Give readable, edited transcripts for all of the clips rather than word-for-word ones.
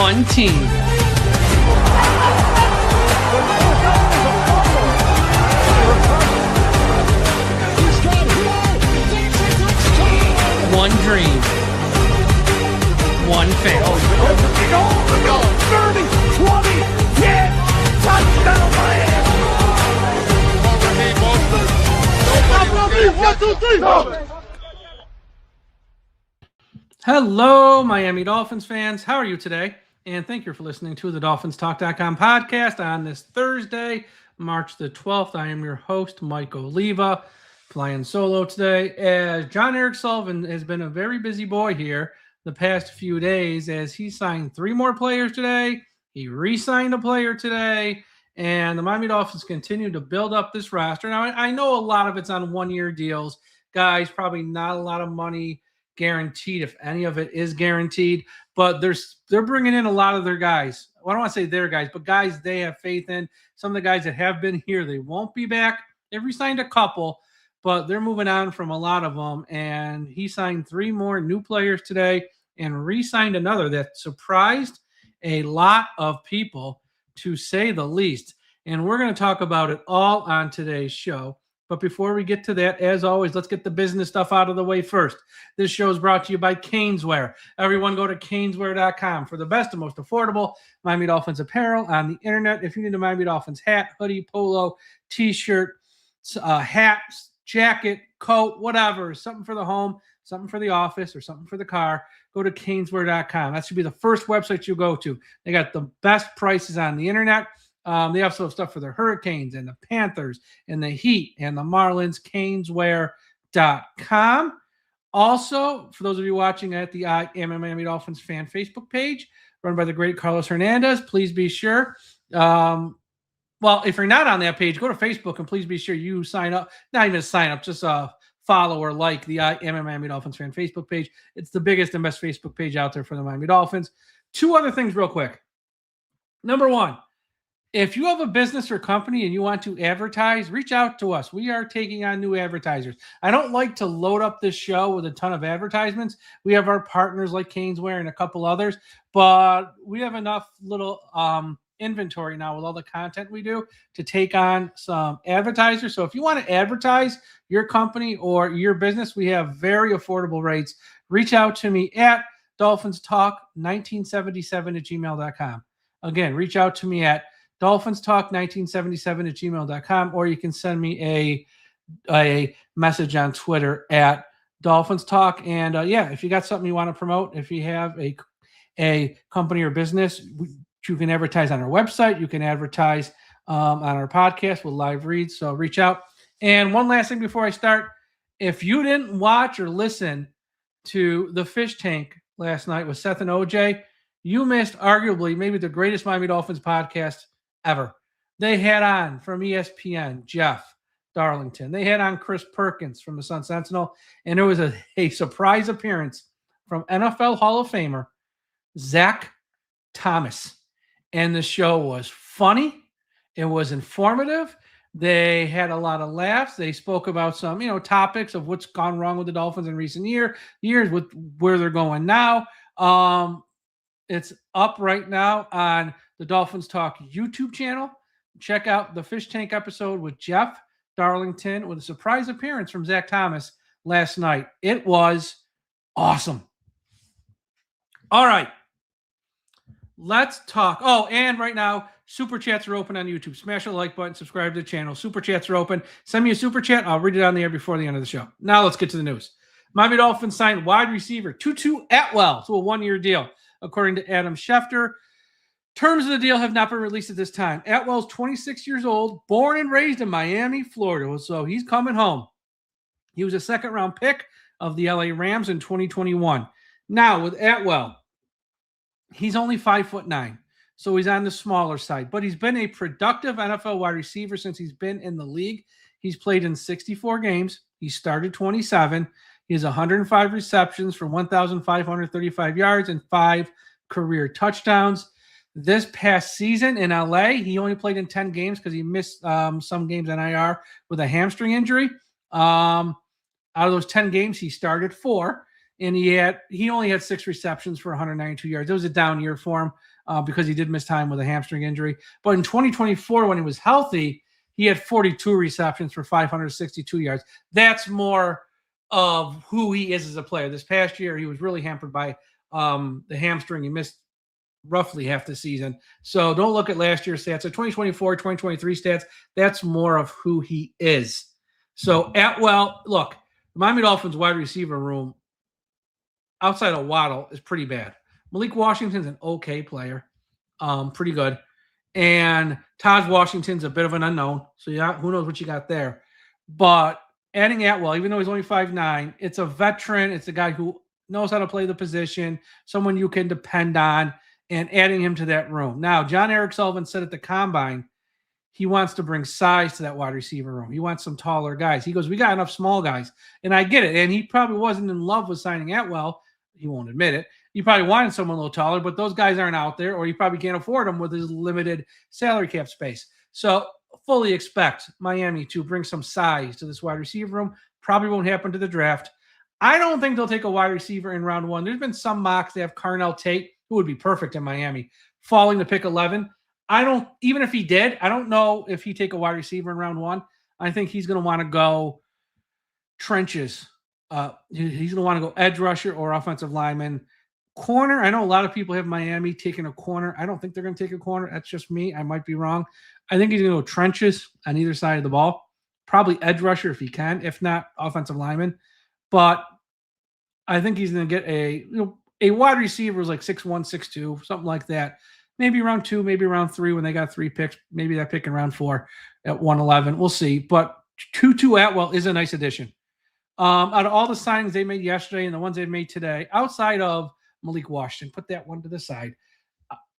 one team. One dream. One family. 30, 20, 10, touchdown Miami! Hello, Miami Dolphins fans. How are you today? And thank you for listening to the DolphinsTalk.com podcast on this Thursday, March the 12th. I am your host, Mike Oliva, flying solo today, as John Eric Sullivan has been a very busy boy here the past few days, as he signed 3 more players today. He re-signed a player today, and the Miami Dolphins continue to build up this roster. Now, I know a lot of it's on one-year deals. Guys, probably not a lot of money guaranteed, if any of it is guaranteed, but they're bringing in a lot of their guys. Well, I don't want to say their guys, but guys they have faith in. Some of the guys that have been here, they won't be back. They've re-signed a couple, but they're moving on from a lot of them, and he signed 3 more new players today and re-signed another that surprised a lot of people, to say the least. And we're going to talk about it all on today's show. But before we get to that, as always, let's get the business stuff out of the way first. This show is brought to you by Caneswear. Everyone go to caneswear.com for the best and most affordable Miami Dolphins apparel on the internet. If you need a Miami Dolphins hat, hoodie, polo, t-shirt, hat, jacket, coat, whatever, something for the home, something for the office, or something for the car, go to caneswear.com. That should be the first website you go to. They got the best prices on the internet. They also have stuff for the Hurricanes and the Panthers and the Heat and the Marlins. Caneswear.com. Also, for those of you watching at the I Am a Miami Dolphins fan Facebook page, run by the great Carlos Hernandez, please be sure. Well, if you're not on that page, go to Facebook and please be sure you sign up. Not even sign up, just follow or like the I Am a Miami Dolphins fan Facebook page. It's the biggest and best Facebook page out there for the Miami Dolphins. 2 other things real quick. Number 1, if you have a business or company and you want to advertise, reach out to us. We are taking on new advertisers. I don't like to load up this show with a ton of advertisements. We have our partners like Caneswear and a couple others, but we have enough little inventory now with all the content we do to take on some advertisers. So if you want to advertise your company or your business, we have very affordable rates. Reach out to me at DolphinsTalk1977@gmail.com. Again, reach out to me at DolphinsTalk1977@gmail.com, or you can send me a message on Twitter at DolphinsTalk. And if you got something you want to promote, if you have a company or business, you can advertise on our website. You can advertise on our podcast with live reads. So reach out. And one last thing before I start, if you didn't watch or listen to the Fish Tank last night with Seth and OJ, you missed arguably maybe the greatest Miami Dolphins podcast ever. They had on from ESPN, Jeff Darlington. They had on Chris Perkins from the Sun Sentinel. And there was a surprise appearance from NFL Hall of Famer Zach Thomas. And the show was funny. It was informative. They had a lot of laughs. They spoke about some, topics of what's gone wrong with the Dolphins in recent years, with where they're going now. It's up right now on the Dolphins Talk YouTube channel. Check out the Fish Tank episode with Jeff Darlington with a surprise appearance from Zach Thomas last night. It was awesome. All right. Let's talk. Oh, and right now, Super Chats are open on YouTube. Smash the like button, subscribe to the channel. Super Chats are open. Send me a Super Chat. I'll read it on the air before the end of the show. Now let's get to the news. Miami Dolphins signed wide receiver Tutu Atwell to a 1-year deal, according to Adam Schefter. Terms of the deal have not been released at this time. Atwell's 26 years old, born and raised in Miami, Florida, so he's coming home. He was a second-round pick of the LA Rams in 2021. Now, with Atwell, he's only 5'9", so he's on the smaller side, but he's been a productive NFL wide receiver since he's been in the league. He's played in 64 games. He started 27. He has 105 receptions for 1,535 yards and 5 career touchdowns. This past season in LA, he only played in 10 games because he missed some games on IR with a hamstring injury. Out of those 10 games, he started 4, and he only had 6 receptions for 192 yards. It was a down year for him. because he did miss time with a hamstring injury. But in 2024, when he was healthy, he had 42 receptions for 562 yards. That's more of who he is as a player. This past year, he was really hampered by the hamstring. He missed roughly half the season. So don't look at last year's stats. So 2024, 2023 stats, that's more of who he is. So Atwell, look, the Miami Dolphins wide receiver room outside of Waddle is pretty bad. Malik Washington's an okay player, pretty good. And Taj Washington's a bit of an unknown. So yeah, who knows what you got there. But adding Atwell, even though he's only 5'9", it's a veteran. It's a guy who knows how to play the position, someone you can depend on, and adding him to that room. Now, John Eric Sullivan said at the Combine, he wants to bring size to that wide receiver room. He wants some taller guys. He goes, we got enough small guys. And I get it. And he probably wasn't in love with signing Atwell. He won't admit it. He probably wanted someone a little taller, but those guys aren't out there, or he probably can't afford them with his limited salary cap space. So fully expect Miami to bring some size to this wide receiver room. Probably won't happen to the draft. I don't think they'll take a wide receiver in round one. There's been some mocks. They have Carnell Tate, who would be perfect in Miami, falling to pick 11. Even if he did, I don't know if he'd take a wide receiver in round one. I think he's going to want to go trenches. He's going to want to go edge rusher or offensive lineman. Corner, I know a lot of people have Miami taking a corner. I don't think they're going to take a corner. That's just me. I might be wrong. I think he's going to go trenches on either side of the ball. Probably edge rusher if he can. If not, offensive lineman. But I think he's going to get a wide receiver is like 6'1", 6'2", something like that. Maybe round 2, maybe round 3 when they got 3 picks. Maybe that pick in round 4 at 111. We'll see. But Tutu Atwell is a nice addition. Out of all the signings they made yesterday and the ones they made today, outside of Malik Washington, put that one to the side.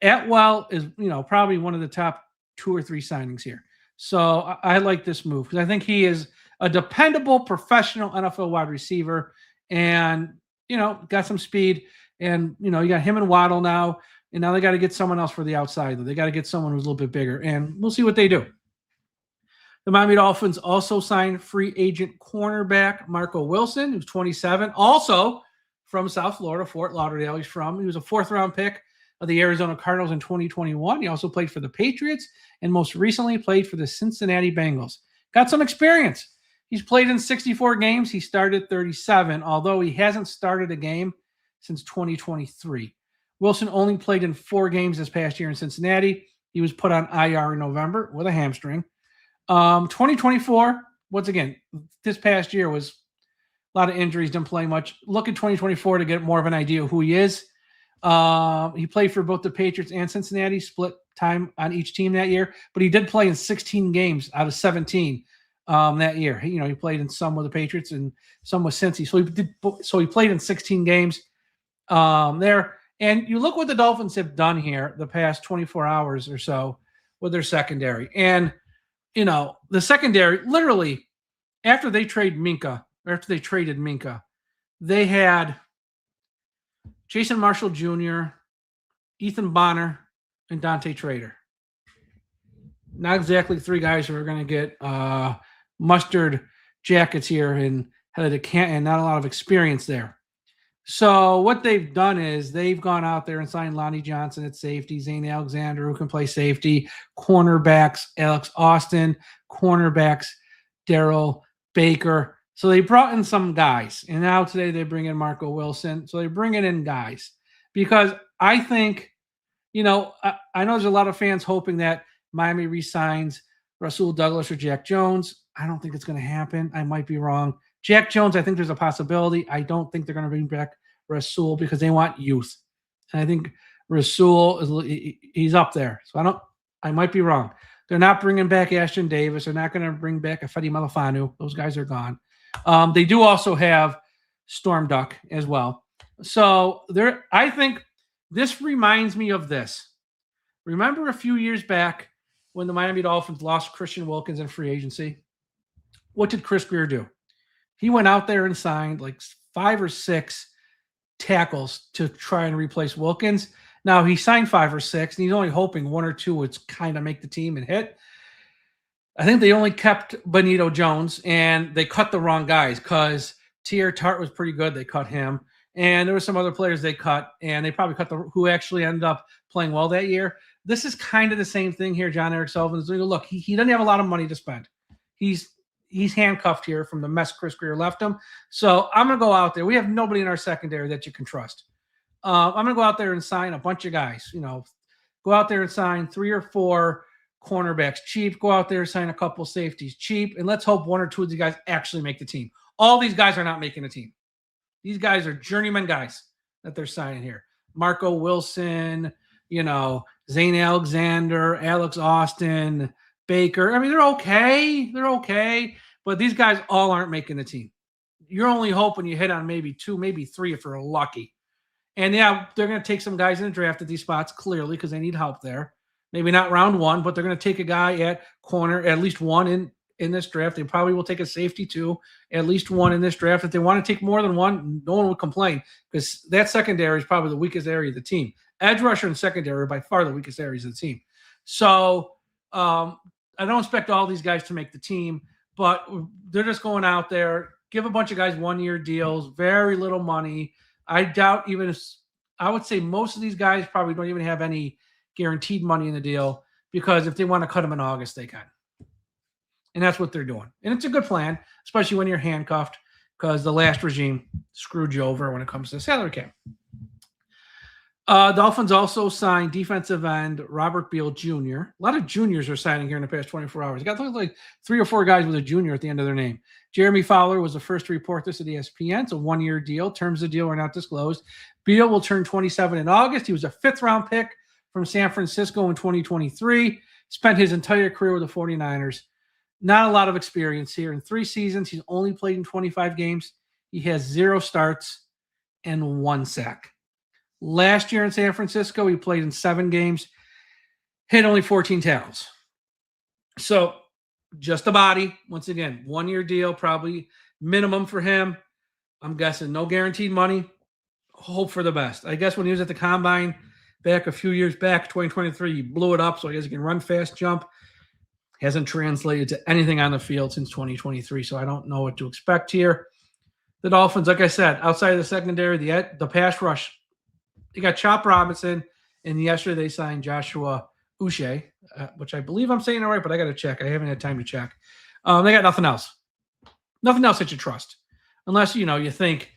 Atwell is, probably one of the top 2 or 3 signings here. So I like this move because I think he is a dependable professional NFL wide receiver and, got some speed. And, you got him and Waddle now. And now they got to get someone else for the outside. They got to get someone who's a little bit bigger. And we'll see what they do. The Miami Dolphins also signed free agent cornerback Marco Wilson, who's 27, also from South Florida, Fort Lauderdale. He was a 4th-round pick of the Arizona Cardinals in 2021. He also played for the Patriots and most recently played for the Cincinnati Bengals. Got some experience. He's played in 64 games. He started 37, although he hasn't started a game since 2023. Wilson only played in 4 games this past year in Cincinnati. He was put on IR in November with a hamstring. 2024, once again, this past year was a lot of injuries, didn't play much. Look at 2024 to get more of an idea of who he is. He played for both the Patriots and Cincinnati, split time on each team that year, but he did play in 16 games out of 17 that year. He played in some with the Patriots and some with Cincy. So he played in 16 games there. And you look what the Dolphins have done here the past 24 hours or so with their secondary. And, the secondary, literally, after they traded Minka, they had Jason Marshall Jr., Ethan Bonner, and Dante Trader. Not exactly 3 guys who are going to get mustard jackets here and not a lot of experience there. So what they've done is they've gone out there and signed Lonnie Johnson at safety, Zane Alexander, who can play safety, cornerbacks, Alex Austin, cornerbacks, Darrell Baker. So they brought in some guys, and now today they bring in Marco Wilson. So they're bringing in guys because I think, I know there's a lot of fans hoping that Miami re-signs Rasul Douglas or Jack Jones. I don't think it's going to happen. I might be wrong. Jack Jones, I think there's a possibility. I don't think they're going to bring back Rasul because they want youth. And I think Rasul, he's up there. So I might be wrong. They're not bringing back Ashton Davis. They're not going to bring back Afedi Malafanu. Those guys are gone. They do also have Storm Duck as well. So I think this reminds me of this. Remember a few years back when the Miami Dolphins lost Christian Wilkins in free agency? What did Chris Greer do? He went out there and signed like 5 or 6 tackles to try and replace Wilkins. Now, he signed 5 or 6, and he's only hoping 1 or 2 would kind of make the team and hit. I think they only kept Benito Jones, and they cut the wrong guys because Tier Tart was pretty good. They cut him. And there were some other players they cut, and they probably cut who actually ended up playing well that year. This is kind of the same thing here. John Eric Sullivan is doing. Look, he doesn't have a lot of money to spend. He's handcuffed here from the mess Chris Greer left him. So I'm going to go out there. We have nobody in our secondary that you can trust. I'm going to go out there and sign a bunch of guys. Go out there and sign 3 or 4 cornerbacks cheap. Go out there and sign a couple safeties cheap. And let's hope 1 or 2 of these guys actually make the team. All these guys are not making the team. These guys are journeyman guys that they're signing here. Marco Wilson, Zane Alexander, Alex Austin, Baker. I mean, they're okay. They're okay. But these guys all aren't making the team. You're only hoping you hit on maybe 2, maybe 3 if you're lucky. And yeah, they're going to take some guys in the draft at these spots, clearly, because they need help there. Maybe not round 1, but they're going to take a guy at corner, at least one in this draft. They probably will take a safety too, at least one in this draft. If they want to take more than one, no one would complain, because that secondary is probably the weakest area of the team. Edge rusher and secondary are by far the weakest areas of the team. So I don't expect all these guys to make the team, but they're just going out there, give a bunch of guys 1-year deals, very little money. I doubt I would say most of these guys probably don't even have any guaranteed money in the deal, because if they want to cut them in August, they can. And that's what they're doing. And it's a good plan, especially when you're handcuffed, because the last regime screwed you over when it comes to salary cap. Dolphins also signed defensive end Robert Beal Jr. A lot of juniors are signing here in the past 24 hours. You got like 3 or 4 guys with a junior at the end of their name. Jeremy Fowler was the first to report this at ESPN. It's a 1-year deal. Terms of the deal are not disclosed. Beal will turn 27 in August. He was a 5th-round pick from San Francisco in 2023. Spent his entire career with the 49ers. Not a lot of experience here. In 3 seasons, he's only played in 25 games. He has 0 starts and 1 sack. Last year in San Francisco, he played in 7 games, hit only 14 tackles. So just a body. Once again, 1-year deal, probably minimum for him. I'm guessing no guaranteed money. Hope for the best. I guess when he was at the combine back a few years back, 2023, he blew it up. So I guess he can run fast, jump. Hasn't translated to anything on the field since 2023. So I don't know what to expect here. The Dolphins, like I said, outside of the secondary, the pass rush, they got Chop Robinson, and yesterday they signed Joshua Uche, which I believe I'm saying it right, but I got to check. I haven't had time to check. They got nothing else. Nothing else that you trust. Unless, you think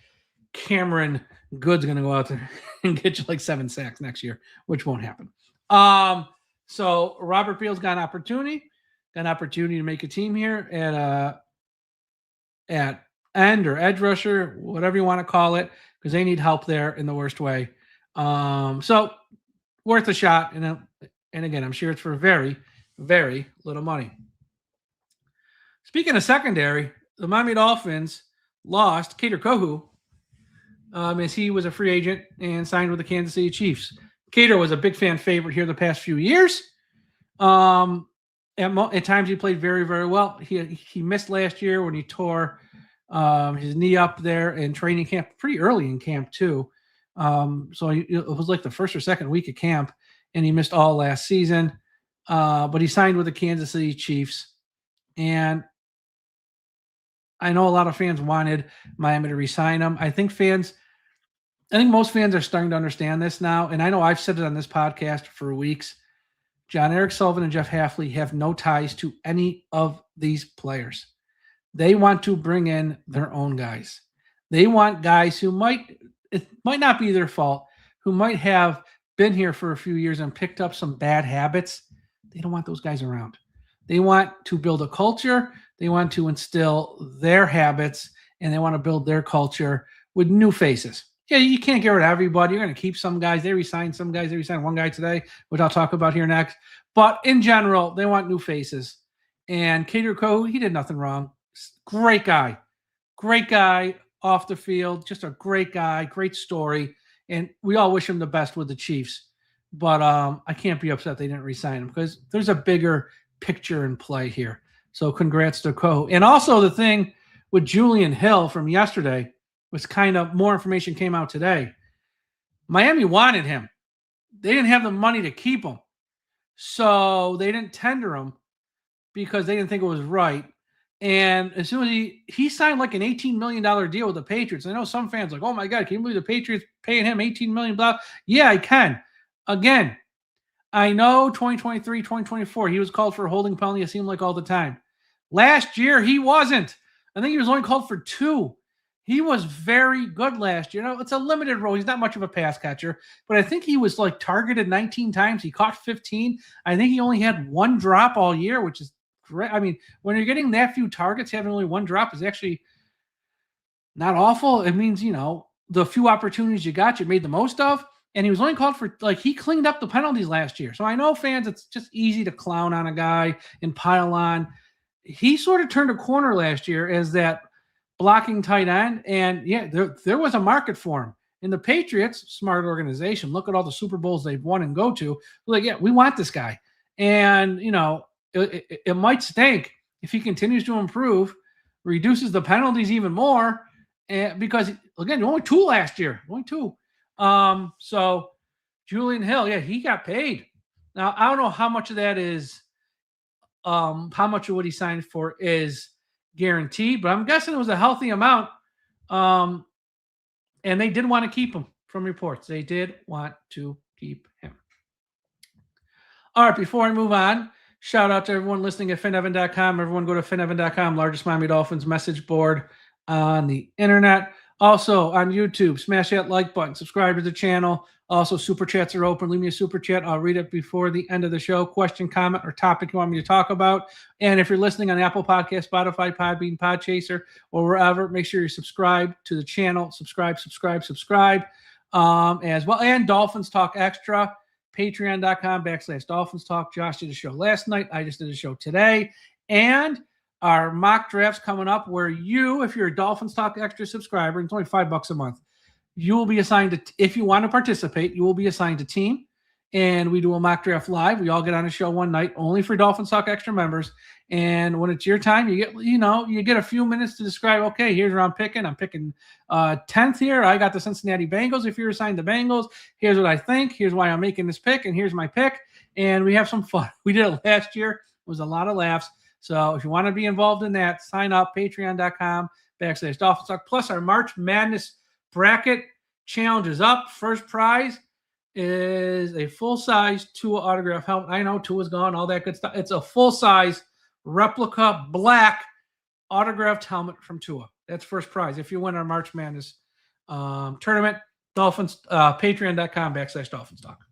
Cameron Good's going to go out there and get you like 7 sacks next year, which won't happen. So Robert Beal's got an opportunity to make a team here at end or edge rusher, whatever you want to call it, because they need help there in the worst way. So worth a shot. And again, I'm sure it's for very, very little money. Speaking of secondary, the Miami Dolphins lost Kader Kohu as he was a free agent and signed with the Kansas City Chiefs. Kader was a big fan favorite here the past few years. At times he played very, very well. He missed last year when he tore his knee up there in training camp, pretty early in camp too. So it was like the first or second week of camp, and he missed all last season. But he signed with the Kansas City Chiefs. And I know a lot of fans wanted Miami to re-sign him. I think most fans are starting to understand this now. And I know I've said it on this podcast for weeks. John Eric Sullivan and Jeff Hafley have no ties to any of these players. They want to bring in their own guys. They want guys who it might not be their fault, who might have been here for a few years and picked up some bad habits. They don't want those guys around. They want to build a culture. They want to instill their habits, and they want to build their culture with new faces. Yeah, you can't get rid of everybody. You're going to keep some guys. They re-signed some guys. They re-signed one guy today, which I'll talk about here next. But in general, they want new faces. And Kader Kohu, he did nothing wrong. Great guy off the field. Just a great guy, great story. And we all wish him the best with the Chiefs. But I can't be upset they didn't re-sign him, because there's a bigger picture in play here. So congrats to Kohu. And also the thing with Julian Hill from yesterday was kind of more information came out today. Miami wanted him. They didn't have the money to keep him. So they didn't tender him because they didn't think it was right. And as soon as he signed like an $18 million deal with the Patriots, I know some fans like, oh my God, can you believe the Patriots paying him $18 million? Blah. Yeah, I can. Again, I know 2023, 2024, he was called for a holding penalty, it seemed like all the time. Last year, he wasn't. I think he was only called for 2. He was very good last year. It's a limited role. He's not much of a pass catcher, but I think he was like targeted 19 times. He caught 15. I think he only had 1 drop all year, which is great. I mean, when you're getting that few targets, having only 1 drop is actually not awful. It means, the few opportunities you got, you made the most of. And he was only called for, he cleaned up the penalties last year. So I know fans, it's just easy to clown on a guy and pile on. He sort of turned a corner last year as that blocking tight end. And yeah, there was a market for him. And the Patriots, smart organization, look at all the Super Bowls they've won and go to. Like, yeah, we want this guy. And, it might stink if he continues to improve, reduces the penalties even more. And because, again, only 2 last year. Only 2. So Julian Hill, yeah, he got paid. Now, I don't know how much of that is, how much of what he signed for is guaranteed, but I'm guessing it was a healthy amount. And they did want to keep him from reports. They did want to keep him. All right, before I move on, shout out to everyone listening at finevan.com. Everyone go to finevan.com, largest Miami Dolphins message board on the internet. Also on YouTube, smash that like button, subscribe to the channel. Also, super chats are open. Leave me a super chat. I'll read it before the end of the show. Question, comment, or topic you want me to talk about. And if you're listening on Apple Podcasts, Spotify, Podbean, Podchaser, or wherever, make sure you subscribe to the channel. Subscribe as well. And Dolphins Talk Extra, patreon.com/Dolphins Talk. Josh did a show last night. I just did a show today. And our mock drafts coming up where you, if you're a Dolphins Talk Extra subscriber, it's only $5 a month, you will be assigned to, if you want to participate, you will be assigned a team, and we do a mock draft live. We all get on a show one night only for Dolphins Talk Extra members. And when it's your time, you get a few minutes to describe, okay, here's where I'm picking. I'm picking 10th here. I got the Cincinnati Bengals. If you're assigned the Bengals, here's what I think. Here's why I'm making this pick, and here's my pick. And we have some fun. We did it last year. It was a lot of laughs. So if you want to be involved in that, sign up, patreon.com/Dolphins Talk. Plus our March Madness bracket challenge is up. First prize is a full-size Tua autograph helmet. I know Tua's gone, all that good stuff. It's a full-size replica black autographed helmet from Tua. That's first prize. If you win our March Madness tournament, Dolphins, patreon.com/Dolphins Talk.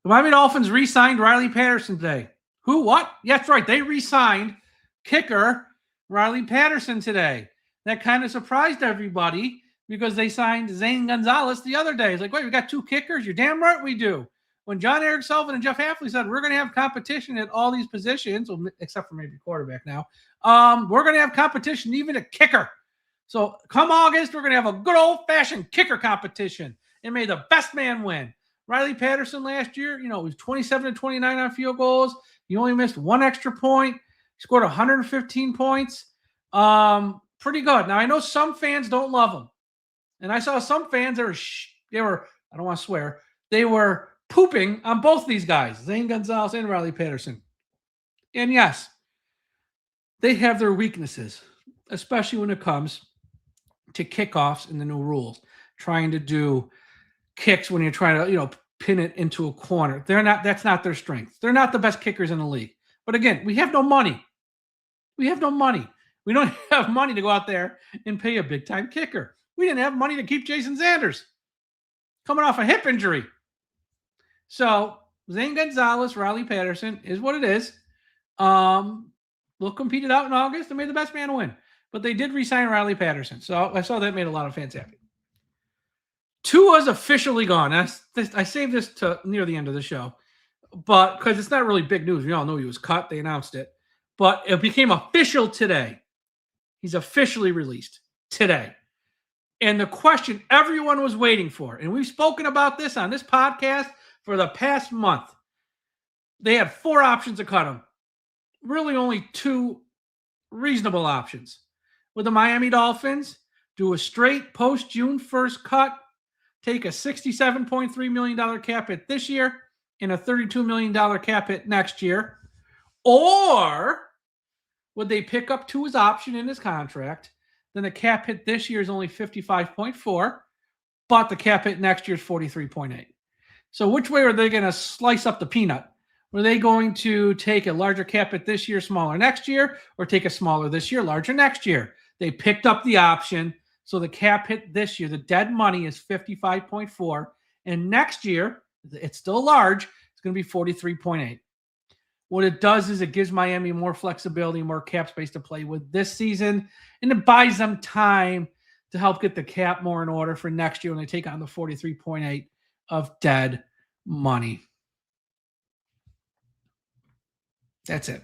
The Miami Dolphins re-signed Riley Patterson today. Who? What? Yeah, that's right. They re-signed kicker Riley Patterson today. That kind of surprised everybody because they signed Zane Gonzalez the other day. It's like, wait, we got 2 kickers? You're damn right we do. When John Eric Sullivan and Jeff Hafley said we're going to have competition at all these positions, well, except for maybe quarterback now, we're going to have competition even at kicker. So come August, we're going to have a good old-fashioned kicker competition, and may the best man win. Riley Patterson last year, he was 27-29 on field goals. He only missed 1 extra point. He scored 115 points. Pretty good. Now, I know some fans don't love him. And I saw some fans that were, I don't want to swear, they were pooping on both these guys, Zane Gonzalez and Riley Patterson. And yes, they have their weaknesses, especially when it comes to kickoffs and the new rules. Trying to do kicks when you're trying to, pin it into a corner. That's not their strength. They're not the best kickers in the league. But again, we have no money. We don't have money to go out there and pay a big-time kicker. We didn't have money to keep Jason Sanders coming off a hip injury. So Zane Gonzalez, Riley Patterson is what it is. We'll compete it out in August and may the best man win. But they did re-sign Riley Patterson. So I saw that made a lot of fans happy. Tua's officially gone. I saved this to near the end of the show, but because it's not really big news. We all know he was cut. They announced it. But it became official today. He's officially released today. And the question everyone was waiting for, and we've spoken about this on this podcast for the past month. They had 4 options to cut him. Really only 2 reasonable options. With the Miami Dolphins, do a straight post-June 1st cut, take a $67.3 million cap hit this year and a $32 million cap hit next year. Or would they pick up Tua's option in his contract? Then the cap hit this year is only 55.4, but the cap hit next year is 43.8. So which way are they going to slice up the peanut? Were they going to take a larger cap hit this year, smaller next year, or take a smaller this year, larger next year? They picked up the option. So the cap hit this year, the dead money is 55.4. And next year, it's still large. It's going to be 43.8. What it does is it gives Miami more flexibility, more cap space to play with this season, and it buys them time to help get the cap more in order for next year when they take on the 43.8 of dead money. That's it.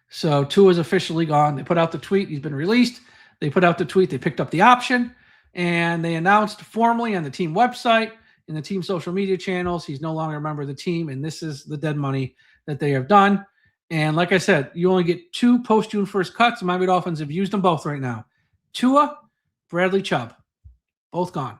So Tua's officially gone. They put out the tweet. He's been released. They put out the tweet. They picked up the option, and they announced formally on the team website, in the team social media channels, he's no longer a member of the team, and this is the dead money that they have done. And like I said, you only get 2 post-June 1st cuts. The Miami Dolphins have used them both right now. Tua, Bradley Chubb, both gone.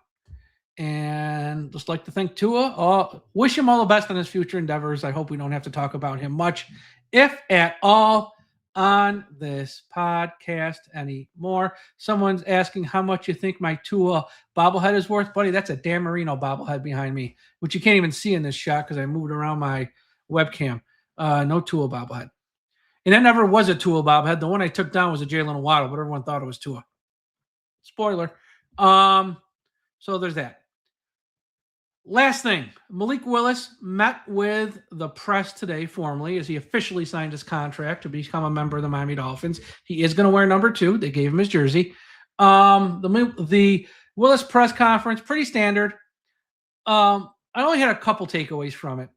And just like to thank Tua. Wish him all the best on his future endeavors. I hope we don't have to talk about him much, if at all, on this podcast anymore. Someone's asking how much you think my Tua bobblehead is worth. Buddy, that's a Dan Marino bobblehead behind me, which you can't even see in this shot because I moved around my webcam. No Tua bobblehead. And that never was a Tua bobblehead. The one I took down was a Jalen Waddle, but everyone thought it was Tua. Spoiler. So there's that. Last thing, Malik Willis met with the press today formally as he officially signed his contract to become a member of the Miami Dolphins. He is going to wear number 2. They gave him his jersey. The Willis press conference, pretty standard. I only had a couple takeaways from it,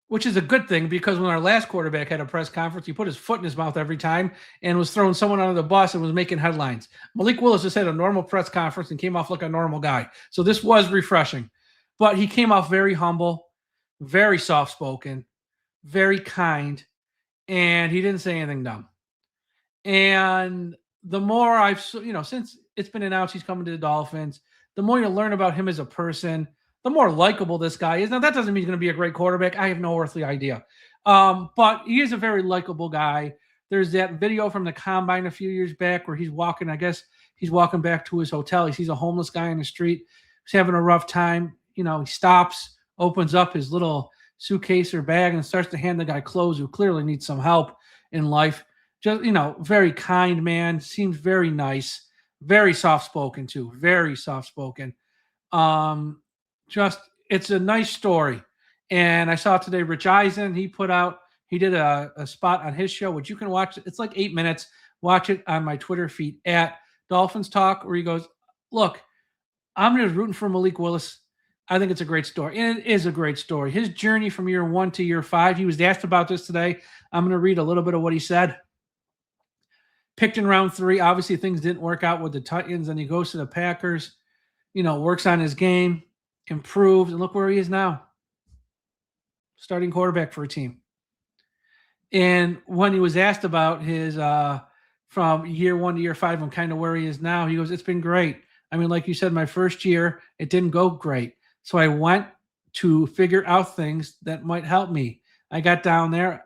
which is a good thing because when our last quarterback had a press conference, he put his foot in his mouth every time and was throwing someone under the bus and was making headlines. Malik Willis just had a normal press conference and came off like a normal guy. So this was refreshing. But he came off very humble, very soft-spoken, very kind, and he didn't say anything dumb. And the more I've, since it's been announced he's coming to the Dolphins, the more you learn about him as a person, the more likable this guy is. Now, that doesn't mean he's going to be a great quarterback. I have no earthly idea. But he is a very likable guy. There's that video from the Combine a few years back where he's walking, I guess he's walking back to his hotel. He sees a homeless guy in the street. He's having a rough time. He stops, opens up his little suitcase or bag and starts to hand the guy clothes who clearly needs some help in life. Just, very kind man, seems very nice, very soft-spoken too, very soft-spoken. It's a nice story. And I saw today Rich Eisen, he did a spot on his show, which you can watch. It's like 8 minutes. Watch it on my Twitter feed at DolphinsTalk, where he goes, look, I'm just rooting for Malik Willis. I think it's a great story. And it is a great story. His journey from year 1 to year 5, he was asked about this today. I'm going to read a little bit of what he said. Picked in round 3. Obviously, things didn't work out with the Titans, and he goes to the Packers, works on his game, improves, and look where he is now. Starting quarterback for a team. And when he was asked about his from year 1 to year 5 and kind of where he is now, he goes, it's been great. I mean, like you said, my first year, it didn't go great. So I went to figure out things that might help me. I got down there.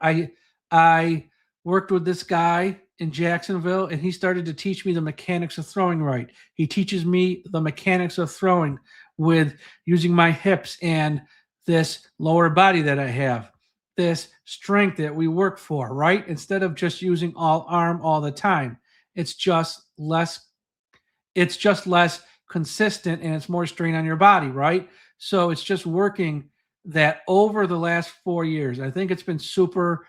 I worked with this guy in Jacksonville, and he started to teach me the mechanics of throwing right. He teaches me the mechanics of throwing with using my hips and this lower body that I have, this strength that we work for, right? Instead of just using all arm all the time. It's just less consistent and it's more strain on your body, right? So it's just working that over the last 4 years. I think it's been super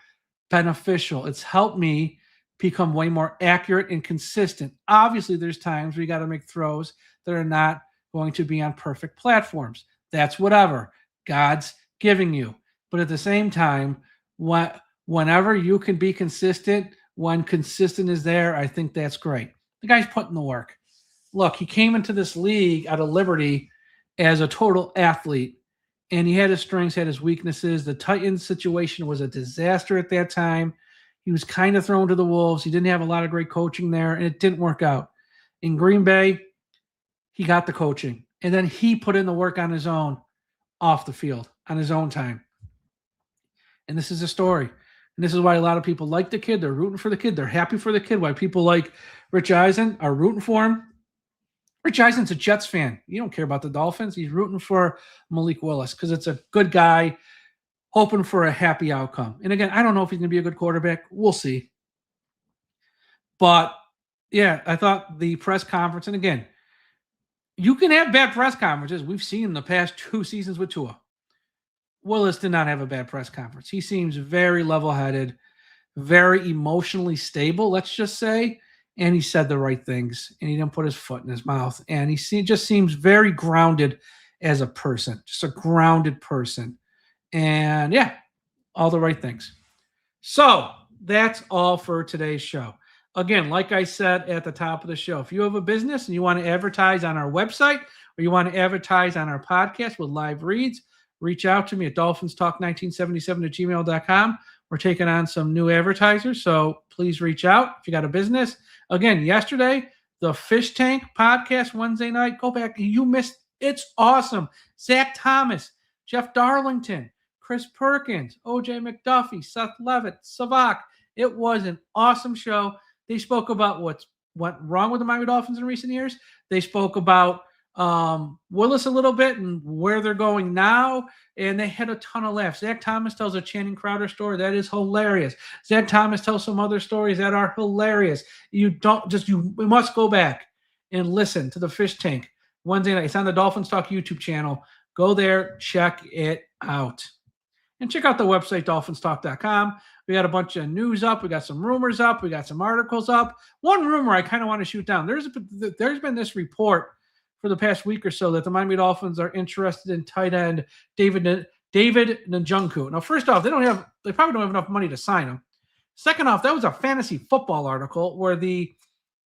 beneficial. It's helped me become way more accurate and consistent. Obviously, there's times we got to make throws that are not going to be on perfect platforms. That's whatever God's giving you. But at the same time, whenever you can be consistent, when consistent is there, I think that's great. The guy's putting the work. Look, he came into this league out of Liberty as a total athlete, and he had his strengths, had his weaknesses. The Titans situation was a disaster at that time. He was kind of thrown to the wolves. He didn't have a lot of great coaching there, and it didn't work out. In Green Bay, he got the coaching, and then he put in the work on his own off the field, on his own time. And this is a story. And this is why a lot of people like the kid. They're rooting for the kid. They're happy for the kid. Why people like Rich Eisen are rooting for him. Rich Eisen's a Jets fan. You don't care about the Dolphins. He's rooting for Malik Willis because it's a good guy, hoping for a happy outcome. And again, I don't know if he's going to be a good quarterback. We'll see. But yeah, I thought the press conference, and again, you can have bad press conferences. We've seen the past 2 seasons with Tua. Willis did not have a bad press conference. He seems very level-headed, very emotionally stable, let's just say, and he said the right things, and he didn't put his foot in his mouth, and he just seems very grounded as a person, just a grounded person. And yeah, all the right things. So that's all for today's show. Again, like I said at the top of the show, if you have a business and you want to advertise on our website or you want to advertise on our podcast with live reads, reach out to me at dolphinstalk1977@gmail.com. We're taking on some new advertisers, so please reach out if you got a business. Again, yesterday, the Fish Tank podcast Wednesday night, go back. You missed. It's awesome. Zach Thomas, Jeff Darlington, Chris Perkins, OJ McDuffie, Seth Levitt, Savak. It was an awesome show. They spoke about what went wrong with the Miami Dolphins in recent years. They spoke about Willis a little bit and where they're going now, and they had a ton of laughs. Zach Thomas tells a Channing Crowder story that is hilarious. Zach Thomas tells some other stories that are hilarious. You must go back and listen to the Fish Tank Wednesday night. It's on the Dolphins Talk YouTube channel. Go there, check it out. And check out the website, DolphinsTalk.com. We got a bunch of news up. We got some rumors up. We got some articles up. One rumor I kind of want to shoot down. There's been this report for the past week or so that the Miami Dolphins are interested in tight end David Njoku. Now, first off, they probably don't have enough money to sign him. Second off, that was a fantasy football article where the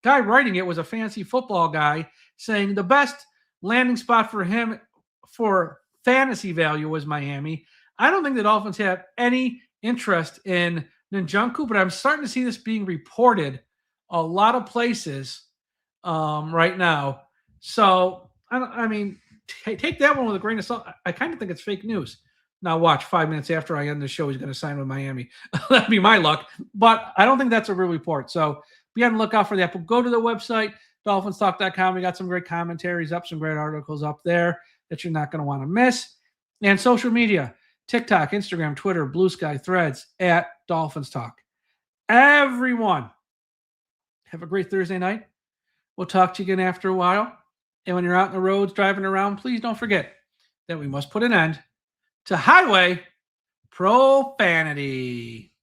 guy writing it was a fantasy football guy saying the best landing spot for him for fantasy value was Miami. I don't think the Dolphins have any interest in Njoku, but I'm starting to see this being reported a lot of places right now. So, I mean, take that one with a grain of salt. I kind of think it's fake news. Now watch, 5 minutes after I end the show, he's going to sign with Miami. That'd be my luck. But I don't think that's a real report. So be on the lookout for that. But go to the website, DolphinsTalk.com. We got some great commentaries up, some great articles up there that you're not going to want to miss. And social media. TikTok, Instagram, Twitter, Blue Sky, Threads, at Dolphins Talk. Everyone, have a great Thursday night. We'll talk to you again after a while. And when you're out on the roads driving around, please don't forget that we must put an end to highway profanity.